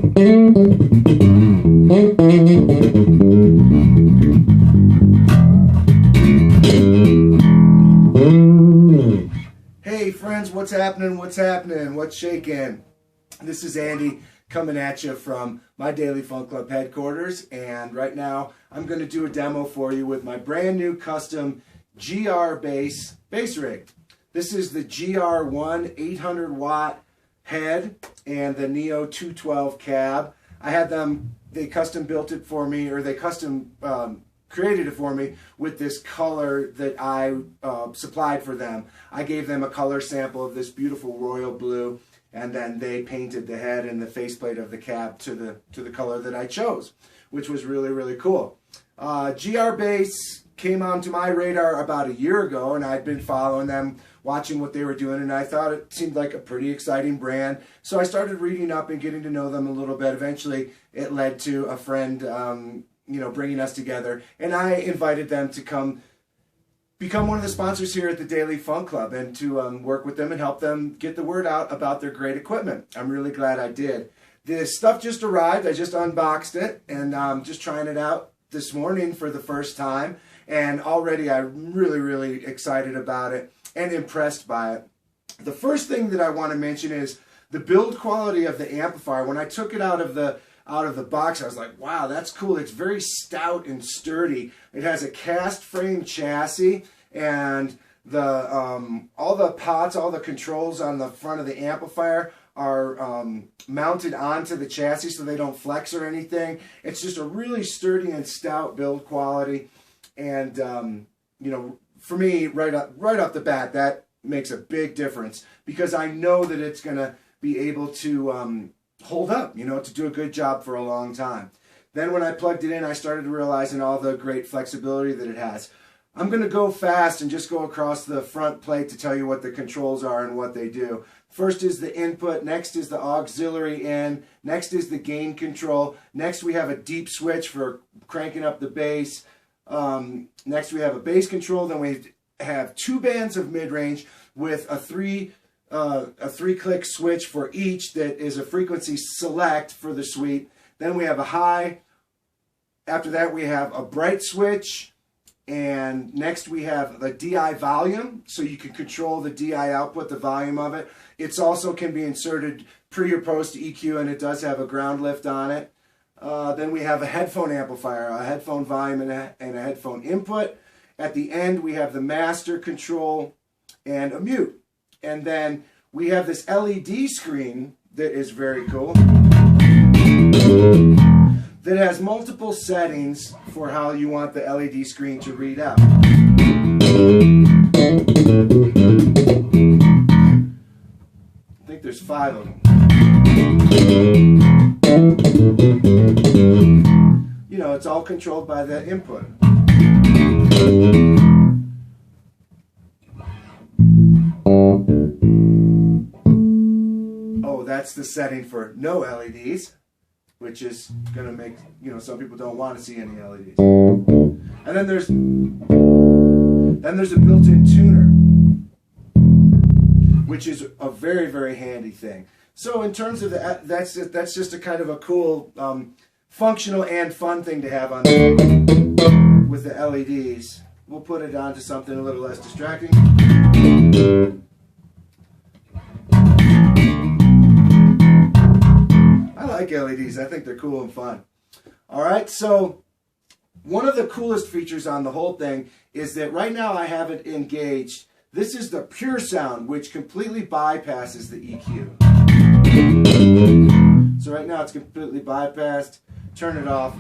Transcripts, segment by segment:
Hey friends, what's happening? What's happening? What's shaking? This is Andy coming at you from my Daily Funk Club headquarters, and right now I'm going to do a demo for you with my brand new custom GR bass rig. This is the GR ONE800 watt head and the Neo 212 cab. I had them, they custom built it for me, or they custom created it for me with this color that I supplied for them. I gave them a color sample of this beautiful royal blue, and then they painted the head and the faceplate of the cab to the color that I chose, which was really, really cool. GR Bass came onto my radar about a year ago, and I'd been following them, watching what they were doing, and I thought it seemed like a pretty exciting brand. So I started reading up and getting to know them a little bit. Eventually, it led to a friend bringing us together, and I invited them to come become one of the sponsors here at the Daily Funk Club and to work with them and help them get the word out about their great equipment. I'm really glad I did. This stuff just arrived. I just unboxed it, and I'm just trying it out this morning for the first time, and already I'm really, really excited about it and impressed by it. The first thing that I want to mention is the build quality of the amplifier. When I took it out of the box, I was like, wow, that's cool. It's very stout and sturdy. It has a cast frame chassis, and the all the pots, all the controls on the front of the amplifier are mounted onto the chassis so they don't flex or anything. It's just a really sturdy and stout build quality, and for me, right off the bat, that makes a big difference, because I know that it's gonna be able to hold up, to do a good job for a long time. Then when I plugged it in, I started realizing all the great flexibility that it has. I'm going to go fast and just go across the front plate to tell you what the controls are and what they do. First is the input, next is the auxiliary in, next is the gain control, next we have a deep switch for cranking up the bass, next we have a bass control, then we have 2 bands of mid-range with a 3-click switch for each that is a frequency select for the suite. Then we have a high. After that we have a bright switch, and next we have the DI volume, so you can control the DI output, the volume of it. It also can be inserted pre or post EQ, and it does have a ground lift on it. Then we have a headphone amplifier, a headphone volume and a headphone input. At the end we have the master control and a mute. And then we have this LED screen that is very cool, that has multiple settings for how you want the LED screen to read out. I think there's 5 of them. It's all controlled by the input. That's the setting for no LEDs, which is going to make, some people don't want to see any LEDs. And then there's a built-in tuner, which is a very, very handy thing. So in terms of that's just a kind of a cool, functional and fun thing to have on with the LEDs. We'll put it on to something a little less distracting. I like LEDs. I think they're cool and fun. Alright, so one of the coolest features on the whole thing is that right now I have it engaged. This is the pure sound, which completely bypasses the EQ. So right now it's completely bypassed. Turn it off.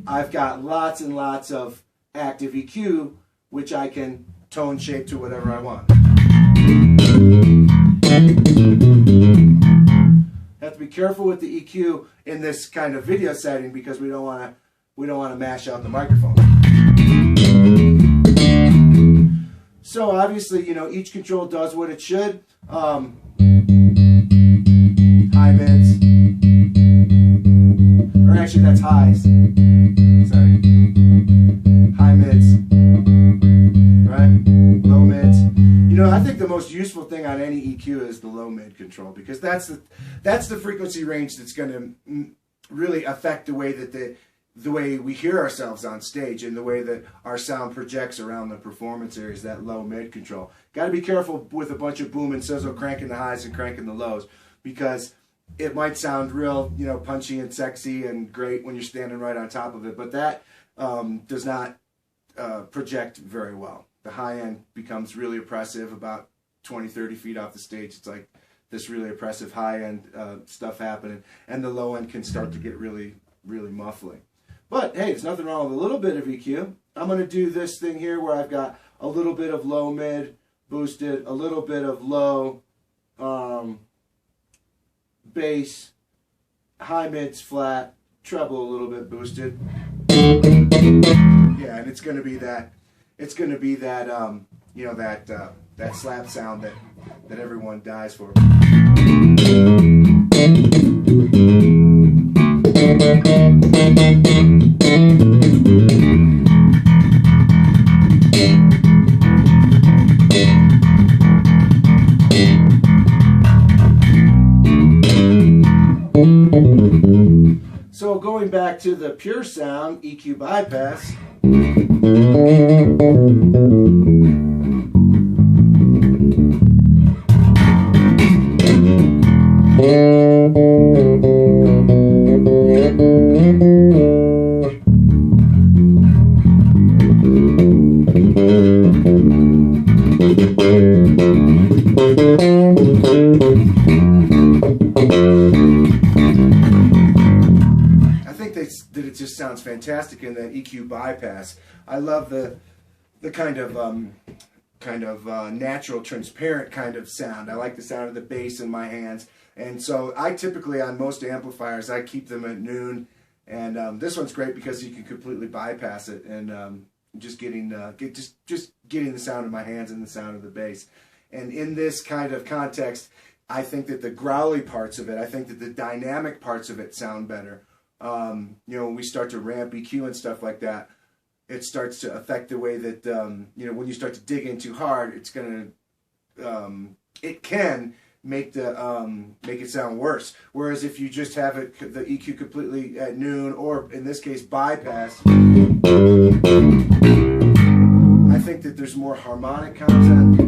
I've got lots and lots of active EQ, which I can tone shape to whatever I want. Have to be careful with the EQ in this kind of video setting, because we don't want to mash out the microphone. So obviously, each control does what it should. High mids, or actually that's highs. Sorry, high mids, right? Low mids. think the most useful thing on any EQ is the low mid control, because that's the frequency range that's going to really affect the way that the way we hear ourselves on stage and the way that our sound projects around the performance areas. That low mid control. Got to be careful with a bunch of boom and sizzle, cranking the highs and cranking the lows, because it might sound real, you know, punchy and sexy and great when you're standing right on top of it, but that does not project very well. The high end becomes really oppressive about 20, 30 feet off the stage. It's like this really oppressive high end stuff happening, and the low end can start to get really, really muffling. But hey, there's nothing wrong with a little bit of EQ. I'm going to do this thing here where I've got a little bit of low mid boosted, a little bit of low bass, high mids flat, treble a little bit boosted. Yeah, and it's going to be that. It's going to be that you know, that slap sound that everyone dies for. So going back to the pure sound, EQ bypass. I think that it just sounds fantastic in that EQ bypass. I love the kind of natural, transparent kind of sound. I like the sound of the bass in my hands, and so I typically, on most amplifiers, I keep them at noon. And this one's great because you can completely bypass it, and just getting the sound of my hands and the sound of the bass. And in this kind of context, I think that the growly parts of it, I think that the dynamic parts of it sound better. You know, when we start to ramp EQ and stuff like that, it starts to affect the way that, you know, when you start to dig in too hard, it's going to, it can make it sound worse. Whereas if you just have it, the EQ completely at noon, or in this case bypass, I think that there's more harmonic content.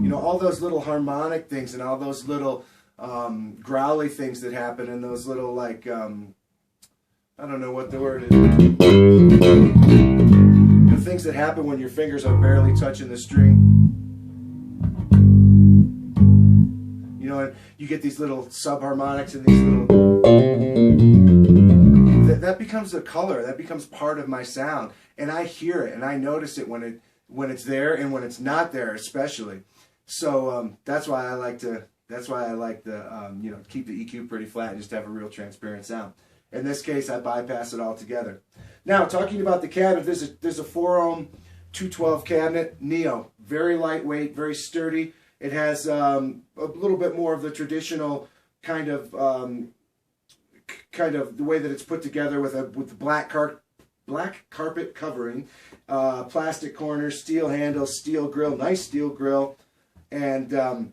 You know, all those little harmonic things and all those little growly things that happen, and those little, like, I don't know what the word is. The things that happen when your fingers are barely touching the string. You know, and you get these little subharmonics and these little... That becomes a color. That becomes part of my sound. And I hear it, and I notice it when it's there and when it's not there, especially. So that's why I like to... That's why I like the, you know, keep the EQ pretty flat and just have a real transparent sound. In this case, I bypass it altogether. Now, talking about the cabinet, there's a 4-ohm 212 cabinet, Neo. Very lightweight, very sturdy. It has a little bit more of the traditional kind of the way that it's put together with the black carpet covering, plastic corners, steel handles, steel grill, nice steel grill, and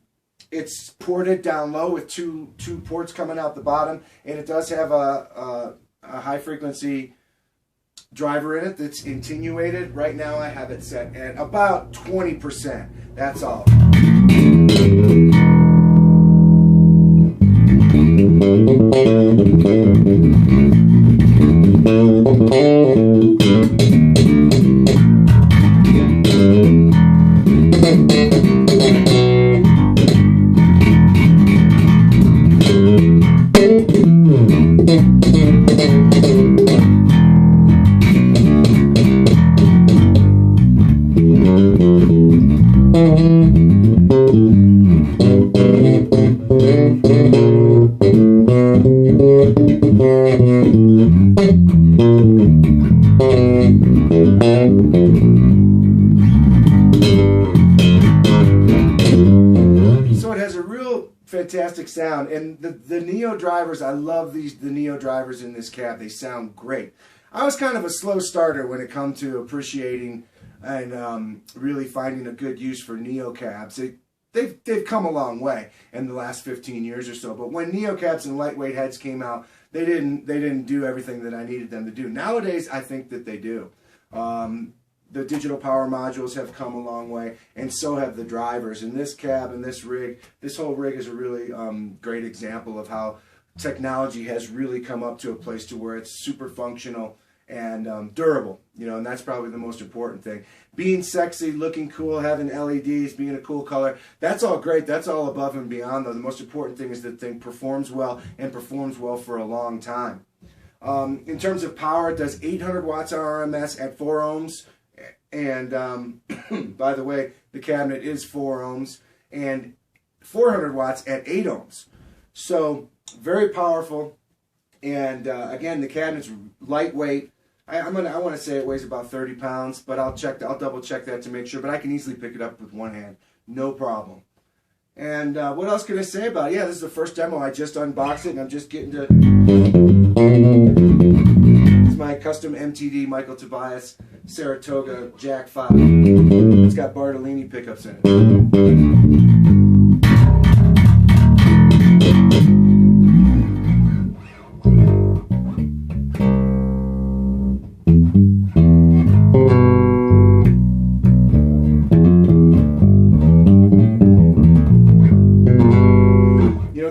it's ported down low with two ports coming out the bottom, and it does have a high frequency driver in it that's attenuated. Right now I have it set at about 20%. That's all. So it has a real fantastic sound, and the Neo drivers, I love the Neo drivers in this cab. They sound great. I was kind of a slow starter when it come to appreciating and really finding a good use for neo cabs. They've come a long way in the last 15 years or so. But when neo cabs and lightweight heads came out, they didn't do everything that I needed them to do. Nowadays, I think that they do. The digital power modules have come a long way, and so have the drivers. And this cab and this rig, this whole rig is a really great example of how technology has really come up to a place to where it's super functional and durable, you know, and that's probably the most important thing. Being sexy, looking cool, having LEDs, being a cool color, that's all great. That's all above and beyond, though. The most important thing is that the thing performs well and performs well for a long time. In terms of power, it does 800 watts on RMS at 4 ohms. And by the way, the cabinet is 4 ohms and 400 watts at 8 ohms. So very powerful. And again, the cabinet's lightweight. I want to say it weighs about 30 pounds, but I'll double check that to make sure. But I can easily pick it up with one hand, no problem. And what else can I say about it? Yeah, this is the first demo. I just unboxed it, and I'm just getting to. It's my custom MTD Michael Tobias Saratoga Jack 5. It's got Bartolini pickups in it.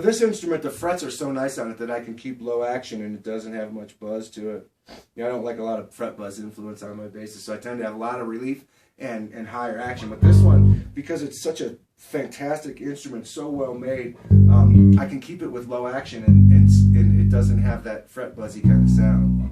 This instrument, the frets are so nice on it that I can keep low action and it doesn't have much buzz to it. You know, I don't like a lot of fret buzz influence on my basses, so I tend to have a lot of relief and higher action. But this one, because it's such a fantastic instrument, so well made, I can keep it with low action and it doesn't have that fret buzzy kind of sound.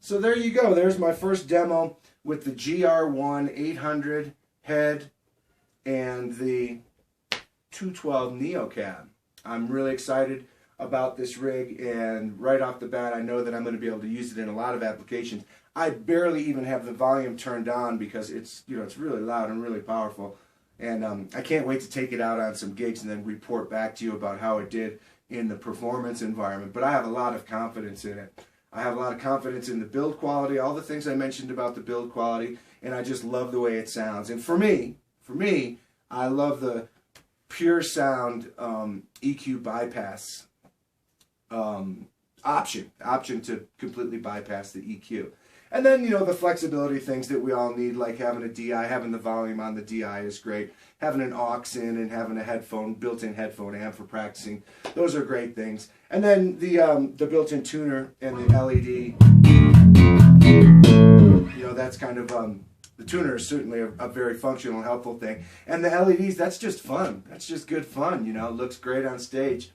So there you go. There's my first demo with the ONE800 head and the 212 Neo cab. I'm really excited about this rig, and right off the bat I know that I'm going to be able to use it in a lot of applications. I barely even have the volume turned on because it's, you know, it's really loud and really powerful. And I can't wait to take it out on some gigs and then report back to you about how it did in the performance environment. But I have a lot of confidence in it. I have a lot of confidence in the build quality, all the things I mentioned about the build quality, and I just love the way it sounds. And for me, I love the pure sound EQ bypass option to completely bypass the EQ. And then, you know, the flexibility things that we all need, like having a DI, having the volume on the DI is great. Having an aux in and having a headphone, built-in headphone amp for practicing, those are great things. And then the built-in tuner and the LED, you know, that's kind of, the tuner is certainly a very functional and helpful thing. And the LEDs, that's just fun. That's just good fun, you know, it looks great on stage.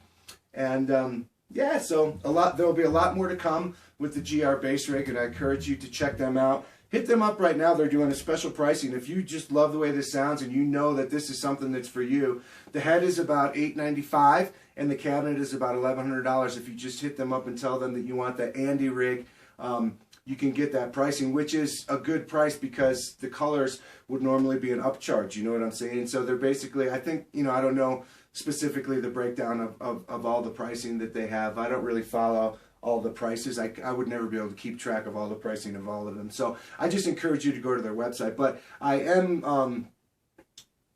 And yeah, so there'll be a lot more to come with the GR bass rig, and I encourage you to check them out. Hit them up right now. They're doing a special pricing. If you just love the way this sounds and you know that this is something that's for you, the head is about $895 and the cabinet is about $1,100. If you just hit them up and tell them that you want the Andy rig, you can get that pricing, which is a good price because the colors would normally be an upcharge, you know what I'm saying? So they're basically, I think, you know, I don't know specifically the breakdown of all the pricing that they have. I don't really follow all the prices. I would never be able to keep track of all the pricing of all of them. So I just encourage you to go to their website. But I am,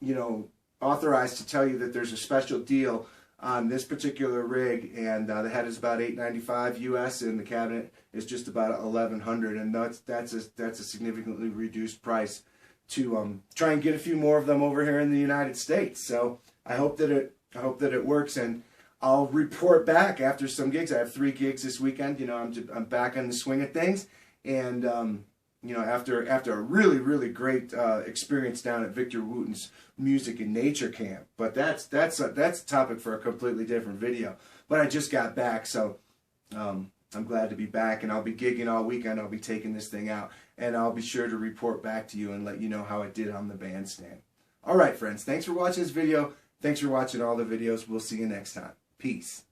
you know, authorized to tell you that there's a special deal on this particular rig, and the head is about $895 US, and the cabinet is just about $1,100, and that's a significantly reduced price to try and get a few more of them over here in the United States. So I hope that it works, and I'll report back after some gigs. I have 3 gigs this weekend. You know, I'm back on the swing of things, and you know, after a really great experience down at Victor Wooten's Music and Nature Camp. But that's a topic for a completely different video. But I just got back, so I'm glad to be back, and I'll be gigging all weekend. I'll be taking this thing out, and I'll be sure to report back to you and let you know how it did on the bandstand. All right, friends. Thanks for watching this video. Thanks for watching all the videos. We'll see you next time. Peace.